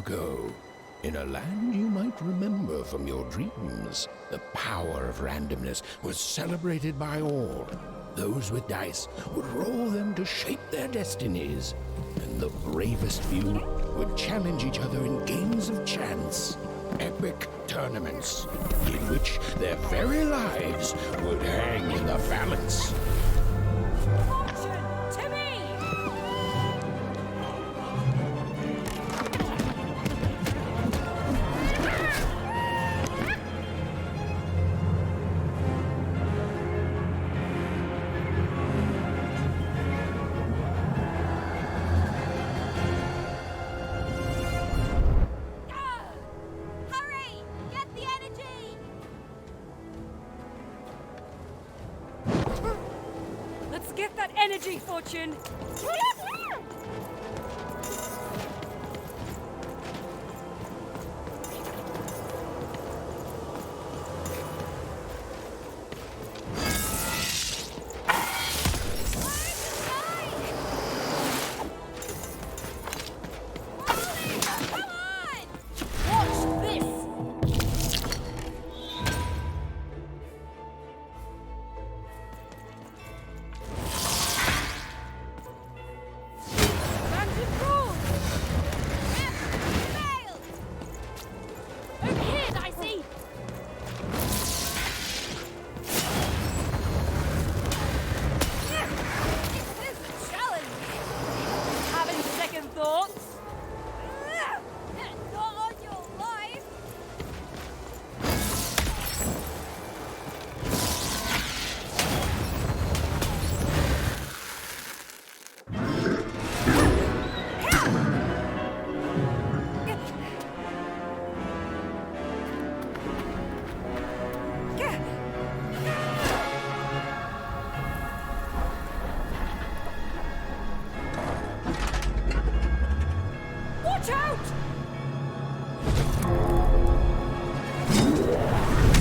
ago, in a land you might remember from your dreams, the power of randomness was celebrated by all. Those with dice would roll them to shape their destinies, and the bravest few would challenge each other in games of chance, epic tournaments, in which their very lives would hang in the balance. Fortune to me! Hurry! Get the energy! Let's get that energy, Fortune! Come on! Watch this! Bandit rule! Failed! Over here, Dicey! This is a challenge! Having second thoughts? Not on your life! Watch out!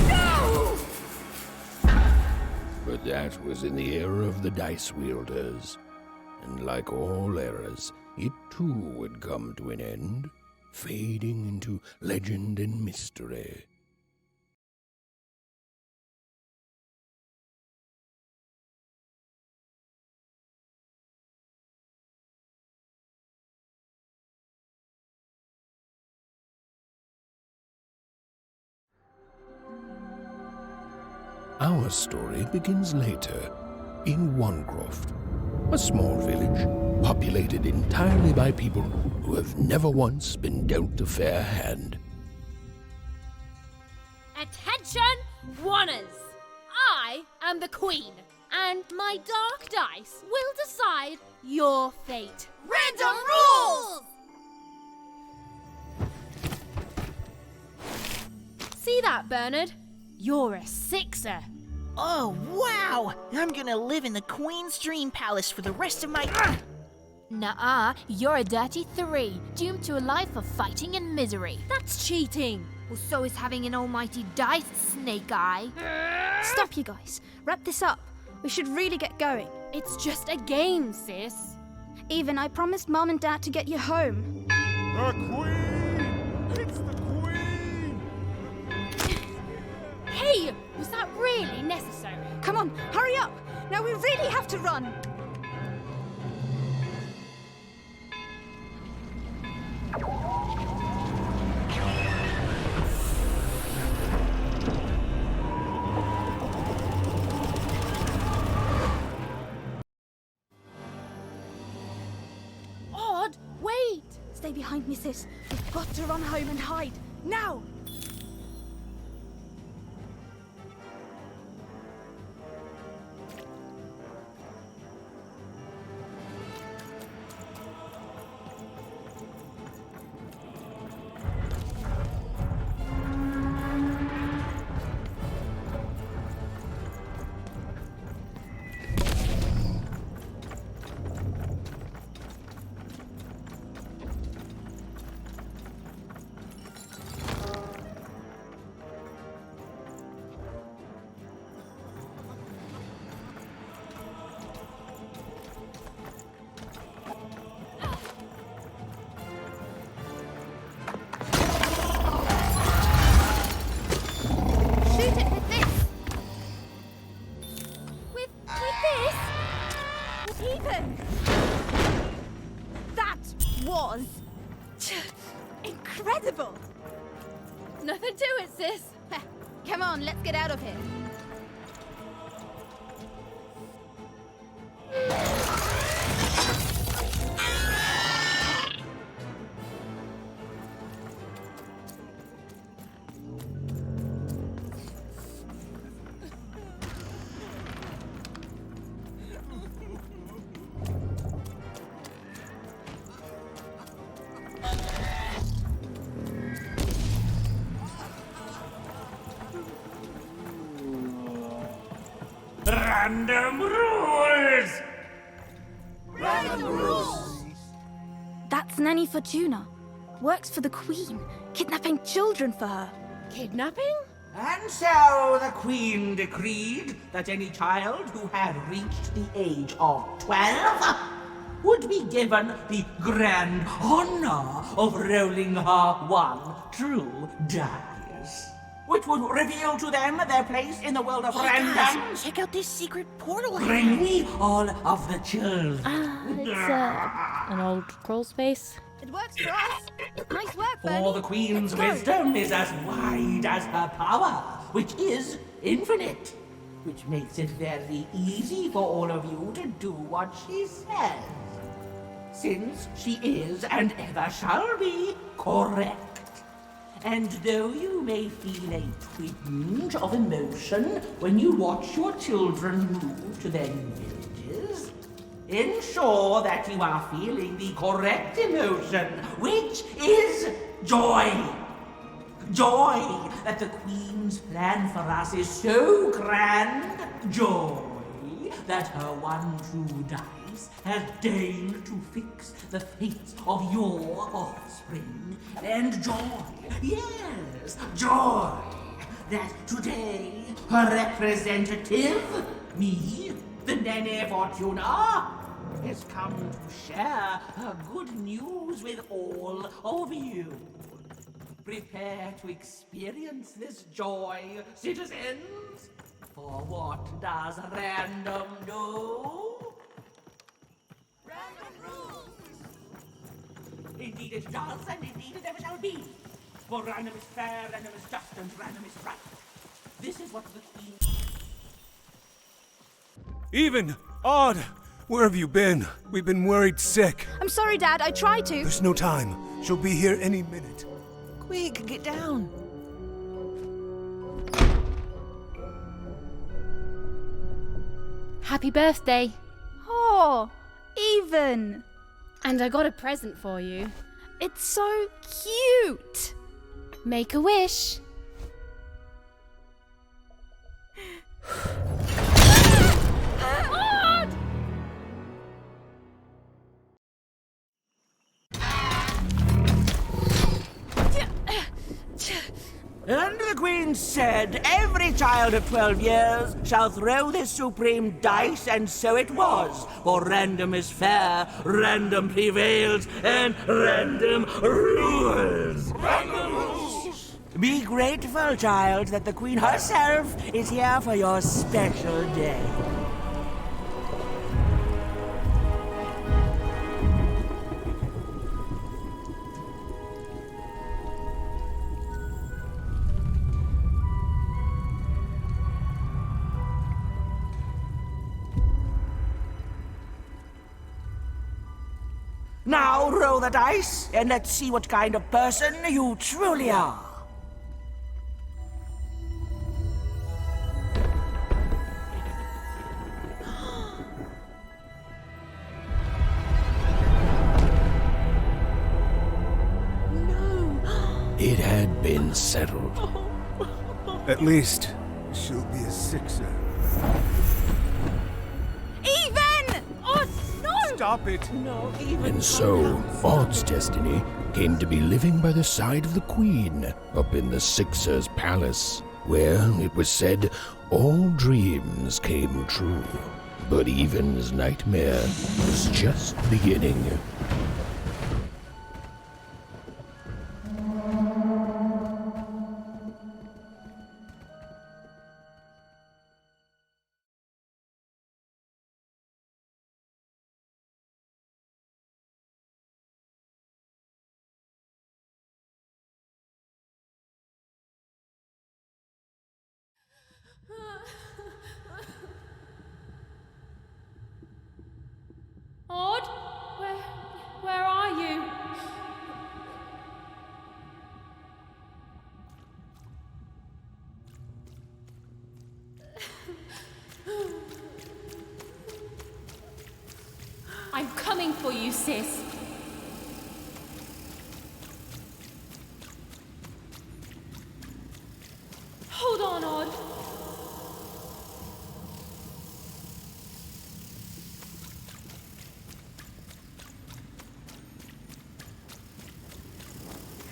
No! But that was in the era of the dice wielders, and like all eras, it too would come to an end, fading into legend and mystery. Our story begins later, in Wanecroft, a small village populated entirely by people who have never once been dealt a fair hand. Attention, Wanners! I am the Queen, and my dark dice will decide your fate. Random rules! See that, Bernard? You're a sixer. Oh, wow! I'm gonna live in the Queen's Dream Palace for the rest of my... Nuh-uh, you're a dirty 3, doomed to a life of fighting and misery. That's cheating. Well, so is having an almighty dice, Snake Eye. Stop, you guys. Wrap this up. We should really get going. It's just a game, sis. Even I promised Mom and Dad to get you home. The Queen! It's the Queen! Hey, was that really necessary? Come on, hurry up. Now we really have to run. Odd, wait. Stay behind me, sis. We've got to run home and hide. Now! sis. Come on, let's get out of here. Random rules! That's Nanny Fortuna. Works for the Queen, kidnapping children for her. Kidnapping? And so the Queen decreed that any child who had reached the age of 12 would be given the grand honor of rolling her one true dice, which would reveal to them their place in the world of random. Guys, check out this secret portal. Bring me all of the children. It's an old crawl space. It works for us. Nice work, For Bernie. the Queen's Let's go. wisdom is as wide as her power, which is infinite, which makes it very easy for all of you to do what she says, since she is and ever shall be correct. And though you may feel a twinge of emotion when you watch your children move to their new villages, ensure that you are feeling the correct emotion, which is joy. Joy that the Queen's plan for us is so grand. Joy that her one true dice has deigned to fix the fates of your offspring. And joy, yes, joy that today her representative, me, the Nene Fortuna, has come to share her good news with all of you. Prepare to experience this joy, citizens. For what does random do? Random rules! Indeed it does, and indeed it ever shall be. For random is fair, random is just, and random is right. This is what the Queen... Even! Odd! Where have you been? We've been worried sick. I'm sorry, Dad. I tried to. There's no time. She'll be here any minute. Quick, get down. Happy birthday. Oh, Even. And I got a present for you. It's so cute. Make a wish. And the Queen said, every child of 12 years shall throw this supreme dice, and so it was. For random is fair, random prevails, and random rules. Random rules! Be grateful, child, that the Queen herself is here for your special day. Now roll the dice, and let's see what kind of person you truly are. It had been settled. At least, she'll be a sixer. Even! Oh, no! Stop it! And so, Odd's destiny came to be living by the side of the Queen up in the Sixer's palace, where, it was said, all dreams came true. But Even's nightmare was just beginning. I'm coming for you, sis. Hold on, Odd.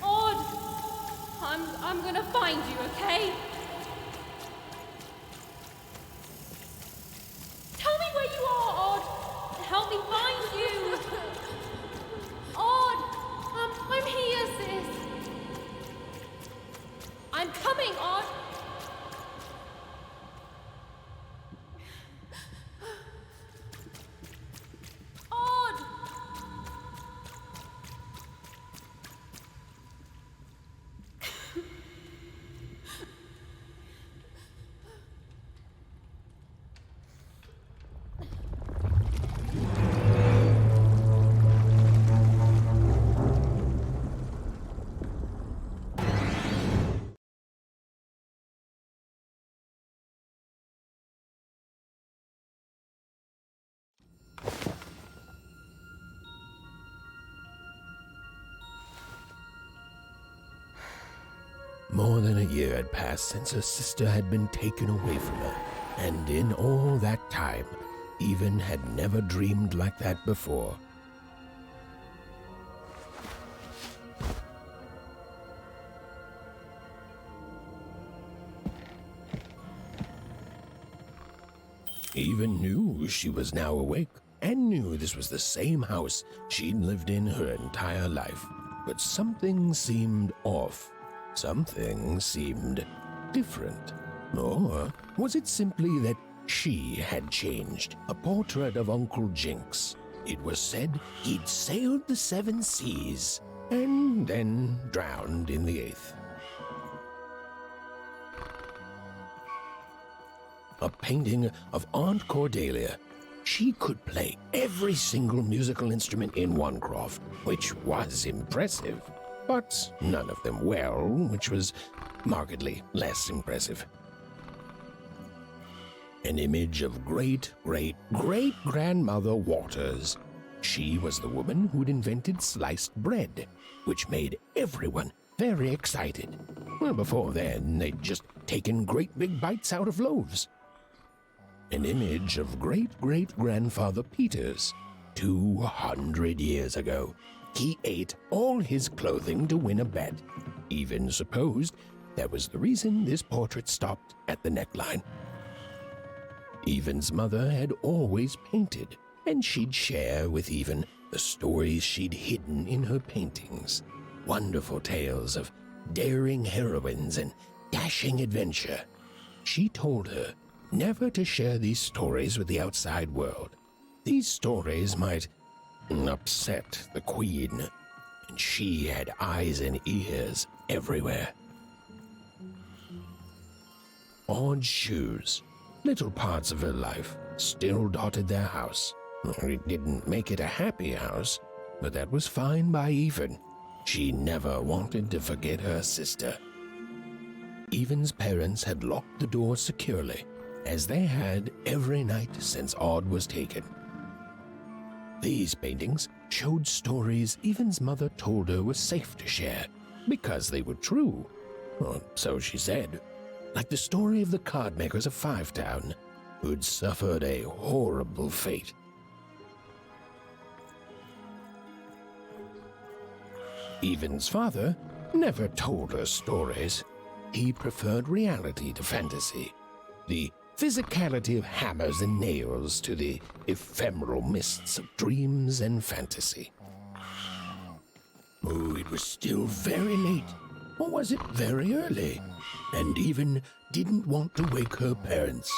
Odd! I'm gonna find you, okay? Tell me where you are, Odd! Help me find you! Odd! I'm here, sis! I'm coming, Odd! Odd! More than a year had passed since her sister had been taken away from her, and in all that time, Even had never dreamed like that before. Even knew she was now awake, and knew this was the same house she'd lived in her entire life. But something seemed off. Something seemed different. Or was it simply that she had changed? A portrait of Uncle Jinx. It was said he'd sailed the 7 seas and then drowned in the 8th. A painting of Aunt Cordelia. She could play every single musical instrument in one croft, which was impressive, but none of them well, which was markedly less impressive. An image of great-great-great-grandmother Waters. She was the woman who'd invented sliced bread, which made everyone very excited. Well, before then, they'd just taken great big bites out of loaves. An image of great-great-grandfather Peters. 200 years ago, he ate all his clothing to win a bet. Even supposed that was the reason this portrait stopped at the neckline. Even's mother had always painted, and she'd share with Even the stories she'd hidden in her paintings. Wonderful tales of daring heroines and dashing adventure. She told her never to share these stories with the outside world. These stories might upset the Queen, and she had eyes and ears everywhere. Odd shoes, little parts of her life, still dotted their house. It didn't make it a happy house, but that was fine by Even. She never wanted to forget her sister. Even's parents had locked the door securely, as they had every night since Odd was taken. These paintings showed stories Even's mother told her were safe to share, because they were true. Or so she said. Like the story of the card makers of Five Town, who'd suffered a horrible fate. Even's father never told her stories. He preferred reality to fantasy. The physicality of hammers and nails to the ephemeral mists of dreams and fantasy. Oh, it was still very late, or was it very early? And Even didn't want to wake her parents.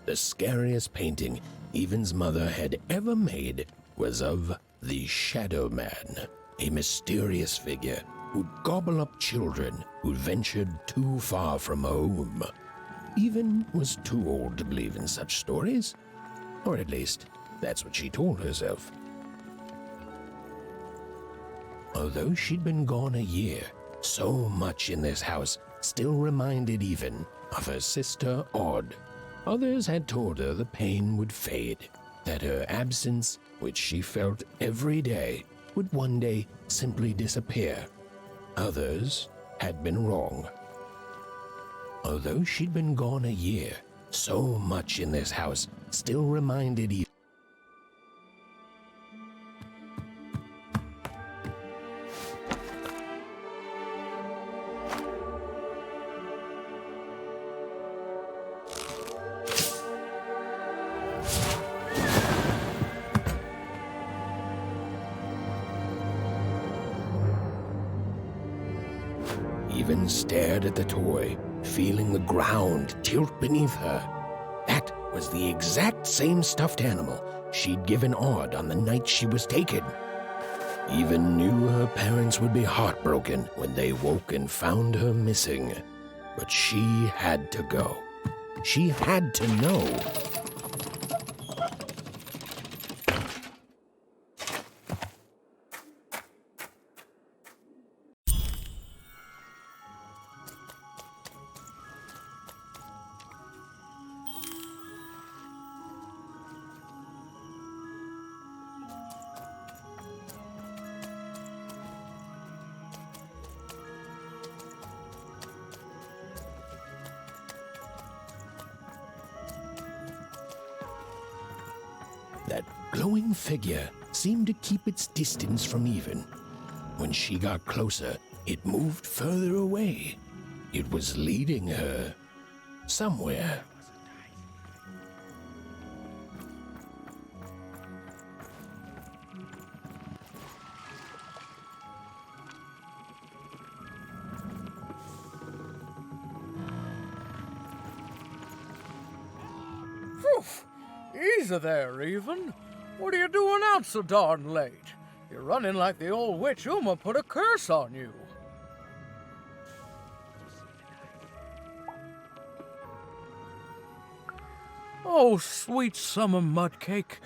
The scariest painting Even's mother had ever made was of the Shadow Man, a mysterious figure who'd gobble up children who'd ventured too far from home. Even was too old to believe in such stories. Or at least, that's what she told herself. Although she'd been gone a year, so much in this house still reminded even of her sister Odd. Others had told her the pain would fade, that her absence, which she felt every day, would one day simply disappear. Others had been wrong. Although she'd been gone a year, so much in this house still reminded Eve. Even stared at the toy, feeling the ground tilt beneath her. That was the exact same stuffed animal she'd given Odd on the night she was taken. Even knew her parents would be heartbroken when they woke and found her missing. But she had to go. She had to know. That glowing figure seemed to keep its distance from Even. When she got closer, it moved further away. It was leading her somewhere. Easy there, Even. What are you doing out so darn late? You're running like the old witch Uma put a curse on you. Oh, sweet summer mudcake.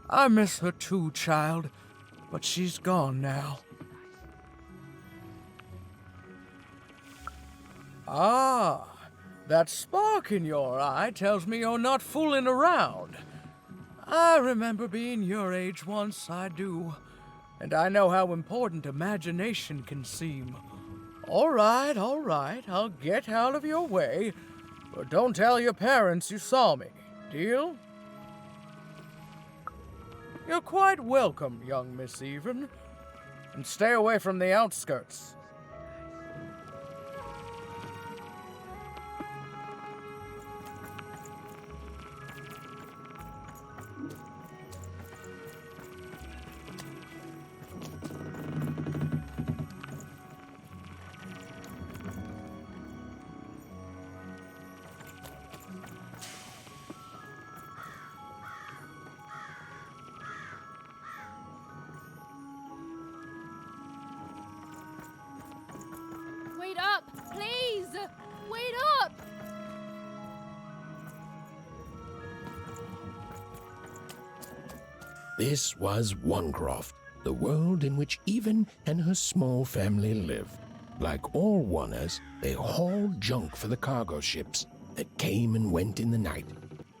I miss her too, child. But she's gone now. Ah, that spark in your eye tells me you're not fooling around. I remember being your age once, I do. And I know how important imagination can seem. All right, I'll get out of your way. But don't tell your parents you saw me. Deal? You're quite welcome, young Miss Even. And stay away from the outskirts. Wait up, please! Wait up! This was Onecroft, the world in which Even and her small family lived. Like all Oners, they hauled junk for the cargo ships that came and went in the night.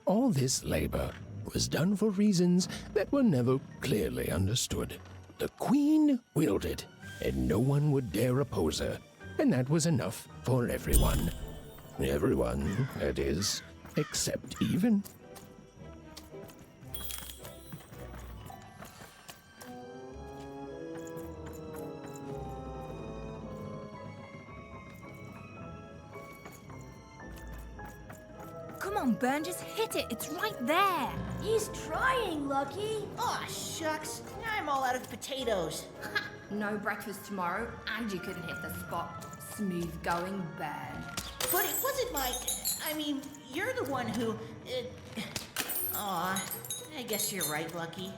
All this labor was done for reasons that were never clearly understood. The Queen willed it, and no one would dare oppose her, and that was enough for everyone. Everyone, that is, except Even. Come on, Burn, just hit it. It's right there. He's trying, Lucky. Aw, shucks. I'm all out of potatoes. No breakfast tomorrow, and you couldn't hit the spot. Smooth going bad. But it wasn't you're the one who... Aw, I guess you're right, Lucky.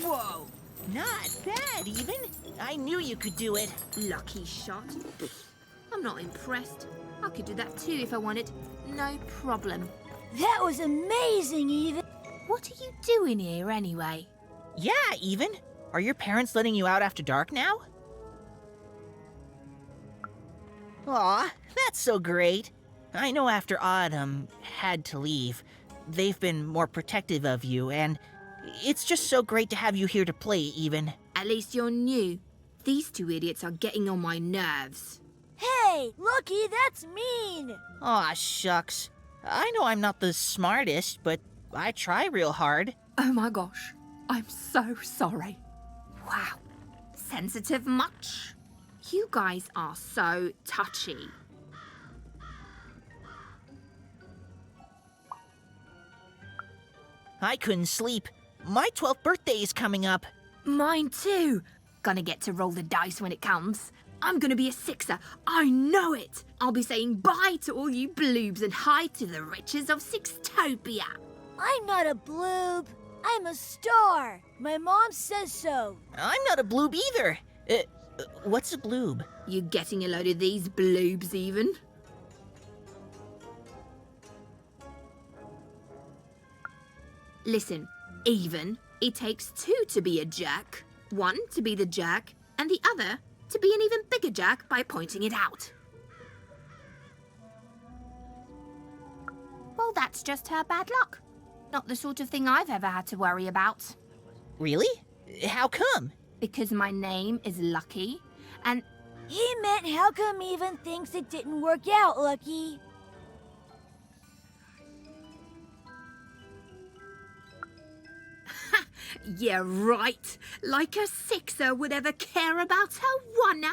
Whoa! Not bad, even. I knew you could do it. Lucky shot. I'm not impressed. I could do that too if I wanted. No problem. That was amazing, Even. What are you doing here anyway? Yeah, even. Are your parents letting you out after dark now? Aw, that's so great. I know after Autumn had to leave, they've been more protective of you, and it's just so great to have you here to play, even. At least you're new. These two idiots are getting on my nerves. Hey, Lucky, that's mean. Aw, shucks. I know I'm not the smartest, but I try real hard. Oh my gosh. I'm so sorry. Wow. Sensitive much? You guys are so touchy. I couldn't sleep. My 12th birthday is coming up. Mine too. Gonna get to roll the dice when it comes. I'm gonna be a sixer. I know it. I'll be saying bye to all you bloobs and hi to the riches of Sixtopia. I'm not a bloob. I'm a star. My mom says so. I'm not a bloob either. What's a bloob? You getting a load of these bloobs even? Listen, even, it takes two to be a jerk. One to be the jerk, and the other to be an even bigger jerk by pointing it out. Well, that's just her bad luck. Not the sort of thing I've ever had to worry about. Really? How come? Because my name is Lucky, and He meant how come Even thinks it didn't work out, Lucky? yeah, right. Like a sixer would ever care about her wanna.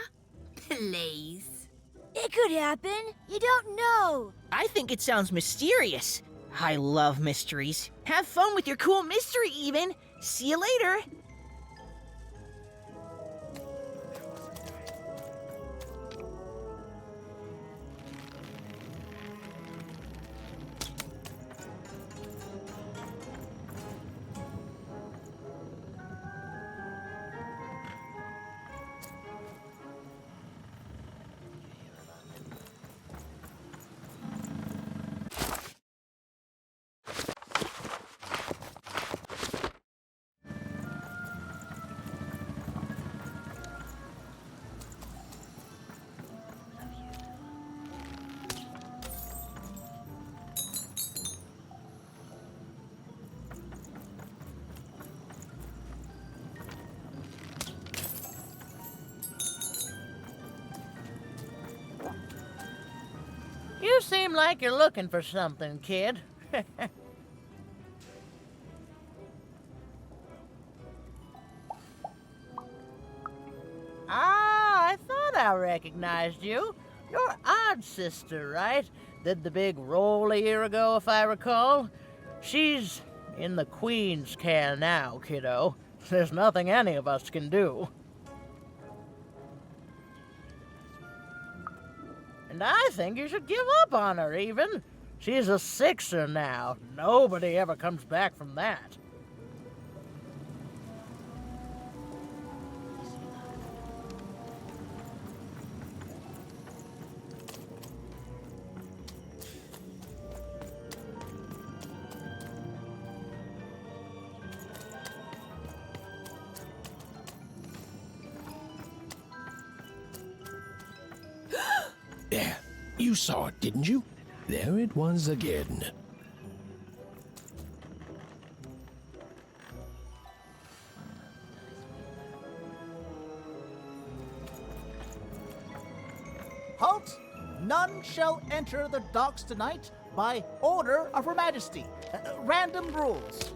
Please. It could happen. You don't know. I think it sounds mysterious. I love mysteries. Have fun with your cool mystery, even. See you later. You seem like you're looking for something, kid. I thought I recognized you. You're Odd Sister, right? Did the big roll a year ago, if I recall. She's in the Queen's care now, kiddo. There's nothing any of us can do. And I think you should give up on her, even. She's a sixer now. Nobody ever comes back from that. There, you saw it, didn't you? There it was again. Halt! None shall enter the docks tonight by order of Her Majesty. Random rules.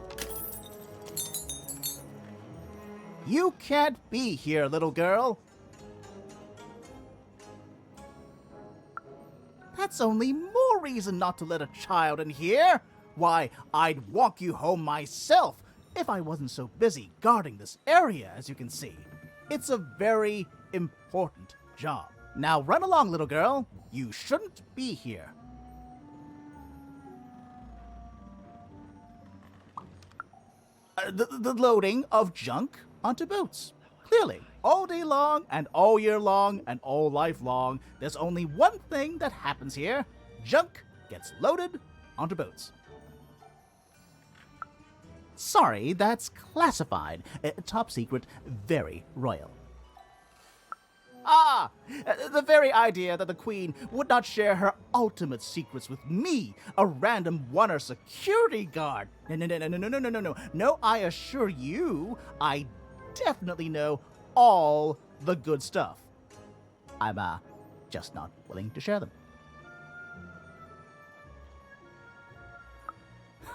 You can't be here, little girl. That's only more reason not to let a child in here. Why, I'd walk you home myself if I wasn't so busy guarding this area, as you can see. It's a very important job. Now run along, little girl. You shouldn't be here. the loading of junk onto boats. Clearly, all day long and all year long and all life long, there's only one thing that happens here. Junk gets loaded onto boats. Sorry, that's classified. Top secret, very royal. Ah! The very idea that the Queen would not share her ultimate secrets with me, a random oneer security guard. No. No, I assure you, I definitely know all the good stuff. I'm, just not willing to share them.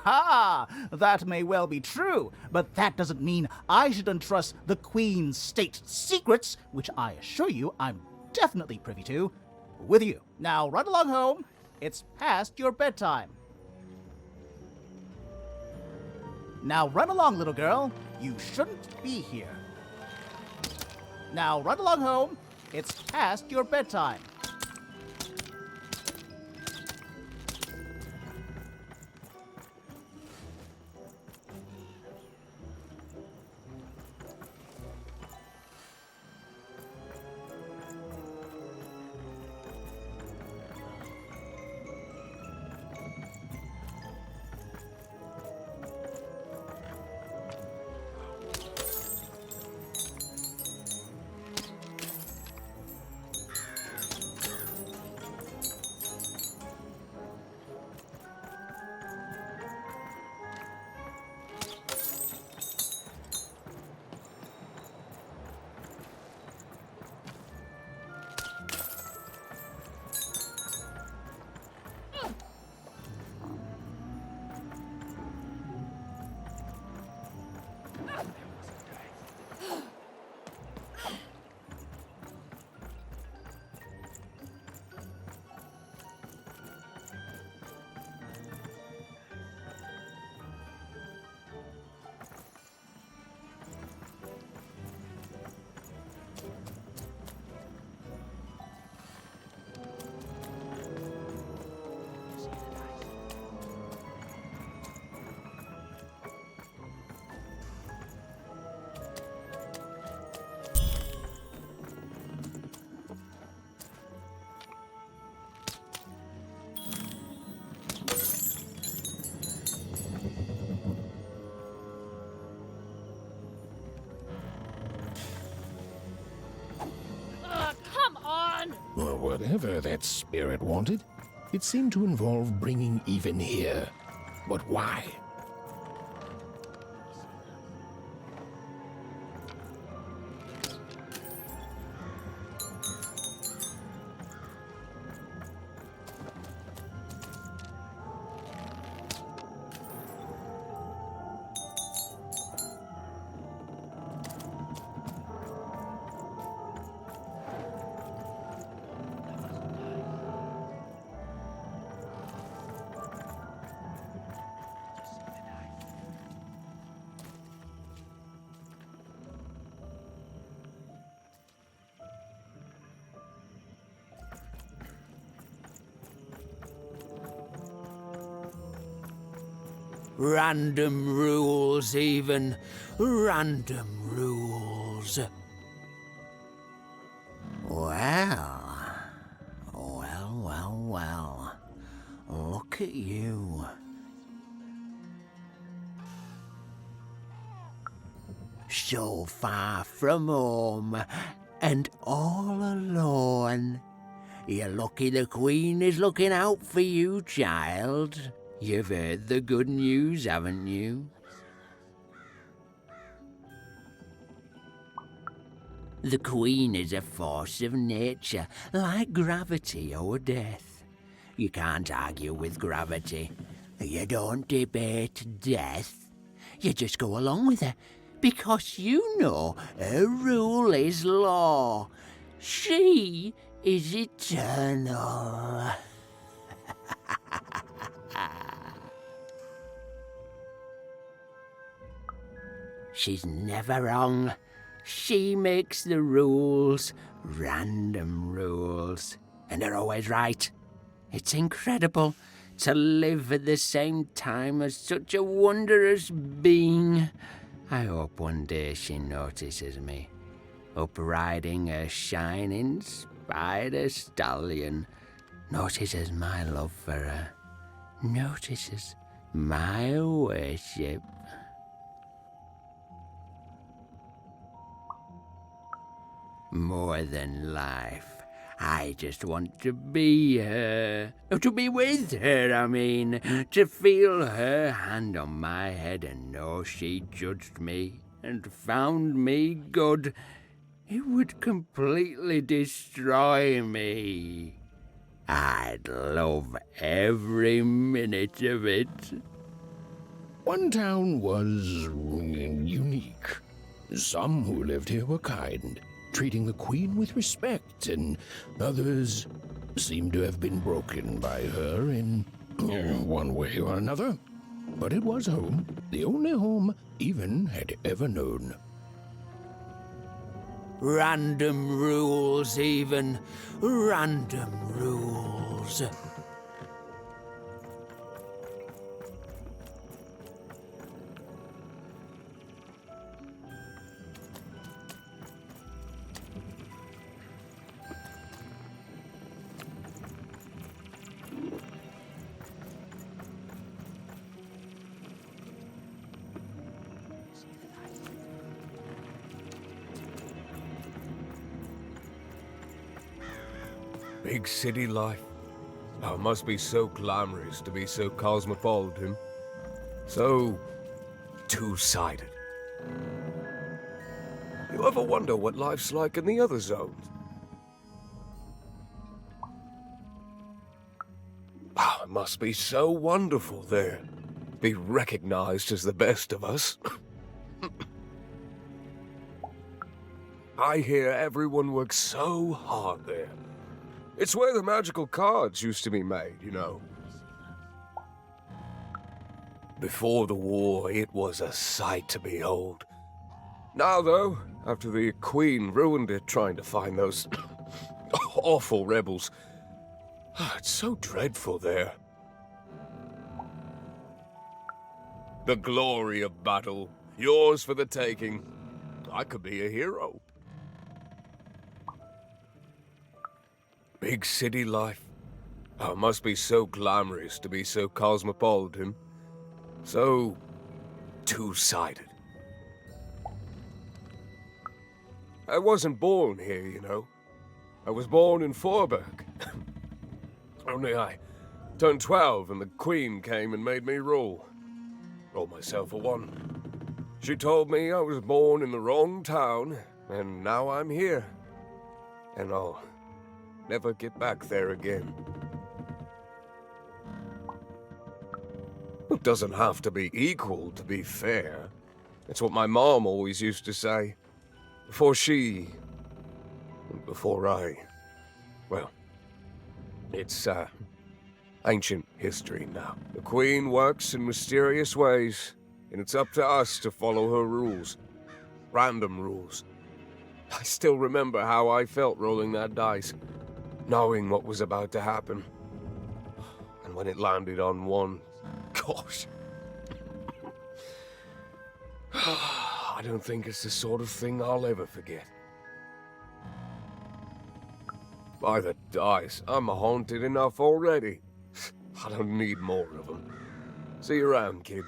Ha! That may well be true, but that doesn't mean I should entrust the Queen's state secrets, which I assure you I'm definitely privy to, with you. Now run along home. It's past your bedtime. Now run along, little girl. You shouldn't be here. Now run along home. It's past your bedtime. Well, whatever that spirit wanted, it seemed to involve bringing even here. But why? Random rules, even. Random rules. Well. Look at you. So far from home, and all alone. You're lucky the Queen is looking out for you, child. You've heard the good news, haven't you? The Queen is a force of nature, like gravity or death. You can't argue with gravity. You don't debate death. You just go along with her, because you know her rule is law. She is eternal. She's never wrong. She makes the rules, random rules, and they're always right. It's incredible to live at the same time as such a wondrous being. I hope one day she notices me, up riding a shining spider stallion, notices my love for her, notices my worship. More than life, I just want to be her. To be with her, I mean. To feel her hand on my head and know she judged me and found me good. It would completely destroy me. I'd love every minute of it. One town was unique. Some who lived here were kind, treating the queen with respect, and others seemed to have been broken by her in one way or another. But it was home, the only home Even had ever known. Random rules, Even. Random rules. Big city life. Oh, it must be so glamorous to be so cosmopolitan. So two-sided. You ever wonder what life's like in the other zones? Oh, it must be so wonderful there. Be recognized as the best of us. I hear everyone works so hard there. It's where the magical cards used to be made, you know. Before the war, it was a sight to behold. Now, though, after the Queen ruined it trying to find those awful rebels, it's so dreadful there. The glory of battle, yours for the taking. I could be a hero. Big city life. Oh, it must be so glamorous to be so cosmopolitan. So two-sided. I wasn't born here, you know. I was born in Forberg. Only I turned 12 and the Queen came and made me rule. Roll myself a one. She told me I was born in the wrong town, and now I'm here. And I'll never get back there again. It doesn't have to be equal to be fair. That's what my mom always used to say. Before I... Well, it's, ancient history now. The Queen works in mysterious ways, and it's up to us to follow her rules. Random rules. I still remember how I felt rolling that dice, knowing what was about to happen. And when it landed on one, gosh. I don't think it's the sort of thing I'll ever forget. By the dice, I'm haunted enough already. I don't need more of them. See you around, kid.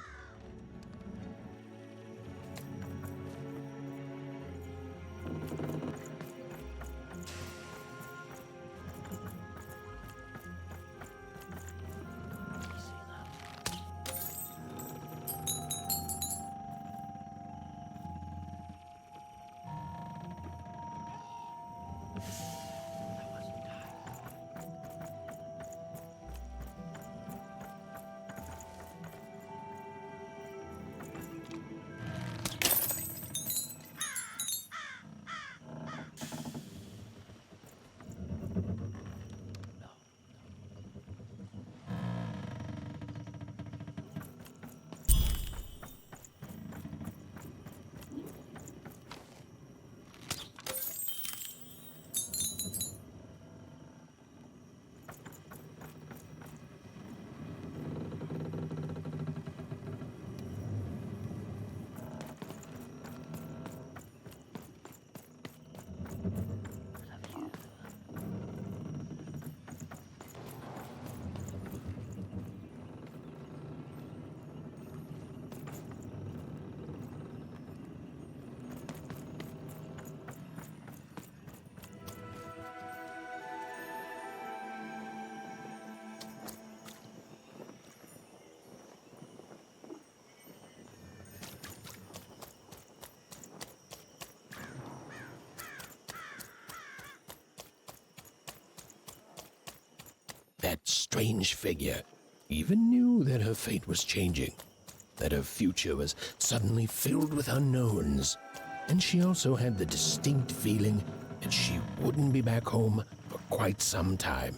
strange figure, even knew that her fate was changing, that her future was suddenly filled with unknowns, and she also had the distinct feeling that she wouldn't be back home for quite some time.